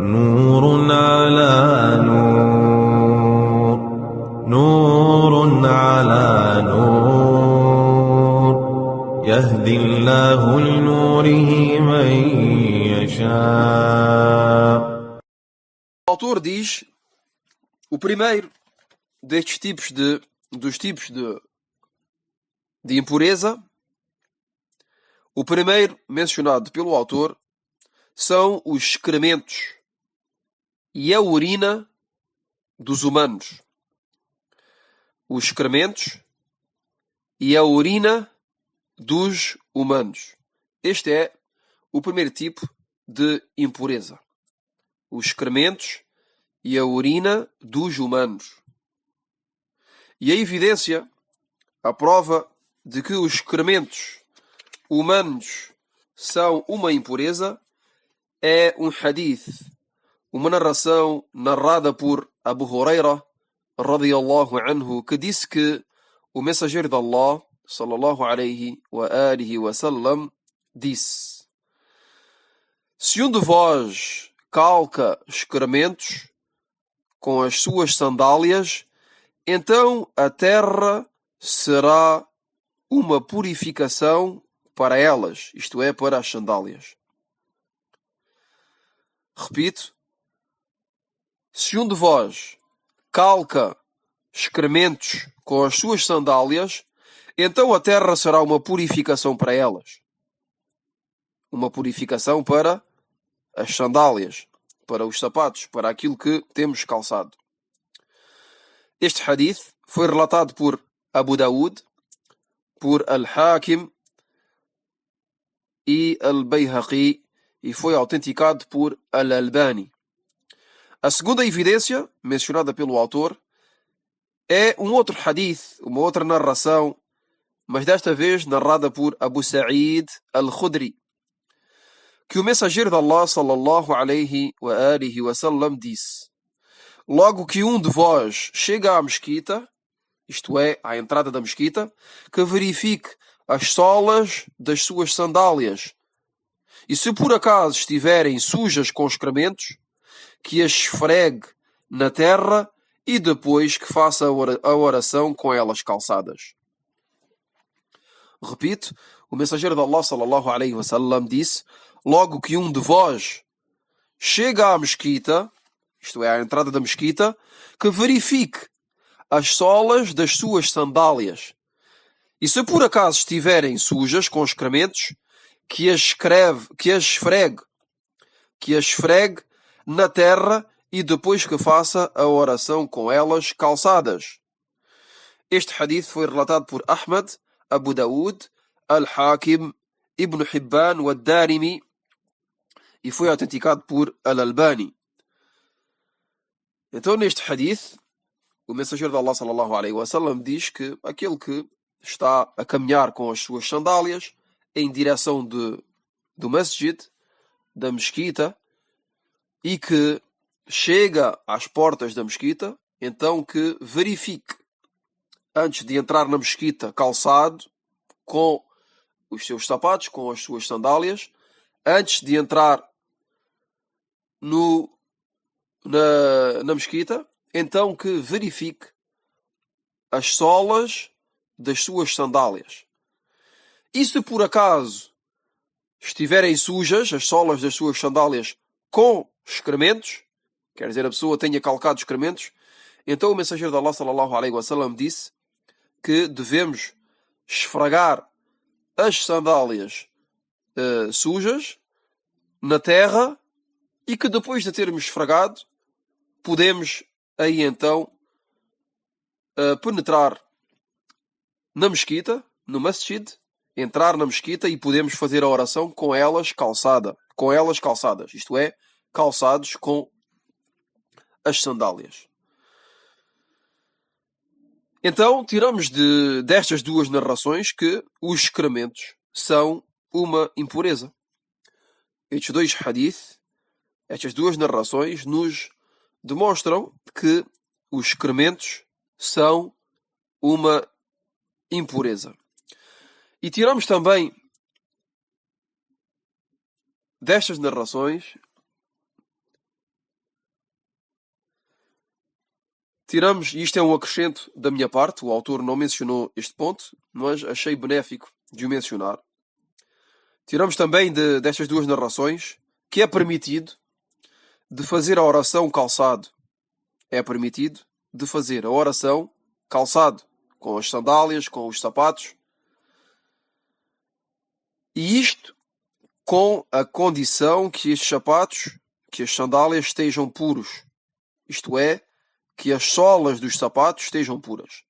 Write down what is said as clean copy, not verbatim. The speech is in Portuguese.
نور على نور، نور على نور، يهدي الله لنوره من يشاء. O autor diz, o primeiro destes tipos dos tipos de impureza, o primeiro mencionado pelo autor são os excrementos e a urina dos humanos. Os excrementos e a urina dos humanos. Este é o primeiro tipo de impureza. Os excrementos e a urina dos humanos. E a evidência, a prova de que os excrementos humanos são uma impureza, é um hadith, uma narração narrada por Abu Huraira, radiyallahu anhu, que disse que o mensageiro de Allah, sallallahu alayhi wa alihi wa sallam, disse: se um de vós calca excrementos com as suas sandálias, então a terra será uma purificação para elas, isto é, para as sandálias. Repito, se um de vós calca excrementos com as suas sandálias, então a terra será uma purificação para elas. Uma purificação para as sandálias, para os sapatos, para aquilo que temos calçado. Este hadith foi relatado por Abu Daud, por Al-Hakim e Al-Bayhaqi e foi autenticado por Al-Albani. A segunda evidência, mencionada pelo autor, é um outro hadith, uma outra narração, mas desta vez narrada por Abu Sa'id Al-Khudri, que o mensageiro de Allah, sallallahu alayhi wa alihi wa sallam, disse: logo que um de vós chega à mesquita, isto é, à entrada da mesquita, que verifique as solas das suas sandálias, e se por acaso estiverem sujas com excrementos, que as esfregue na terra e depois que faça a oração com elas calçadas. Repito, o mensageiro de Allah, sallallahu alayhi wa sallam, disse: logo que um de vós chega à mesquita, isto é, à entrada da mesquita, que verifique as solas das suas sandálias, e se por acaso estiverem sujas com excrementos, que as esfregue na terra e depois que faça a oração com elas calçadas. Este hadith foi relatado por Ahmad, Abu Daud, Al-Hakim, Ibn Hibban e Ad-Darimi e foi autenticado por Al-Albani. Então, neste hadith, o mensageiro de Allah, sallallahu alayhi wa sallam, diz que aquele que está a caminhar com as suas sandálias em direção do masjid, da mesquita, e que chega às portas da mesquita, então que verifique, antes de entrar na mesquita calçado, com os seus sapatos, com as suas sandálias, antes de entrar na mesquita, então que verifique as solas das suas sandálias. E se por acaso estiverem sujas as solas das suas sandálias com excrementos, quer dizer, a pessoa tenha calcado excrementos, então o mensageiro de Allah, sallallahu alayhi wa sallam, disse que devemos esfregar as sandálias sujas na terra e que depois de termos esfregado, podemos aí então penetrar na mesquita, no masjid, entrar na mesquita e podemos fazer a oração com elas calçadas, isto é, calçados com as sandálias. Então, tiramos destas duas narrações que os excrementos são uma impureza. Estes dois hadith, estas duas narrações, nos demonstram que os excrementos são uma impureza. E tiramos também destas narrações tiramos, e isto é um acrescento da minha parte, o autor não mencionou este ponto, mas achei benéfico de o mencionar. Tiramos também destas duas narrações que é permitido de fazer a oração calçado. É permitido de fazer a oração calçado, com as sandálias, com os sapatos. E isto com a condição que estes sapatos, que as sandálias estejam puros. Isto é, que as solas dos sapatos estejam puras.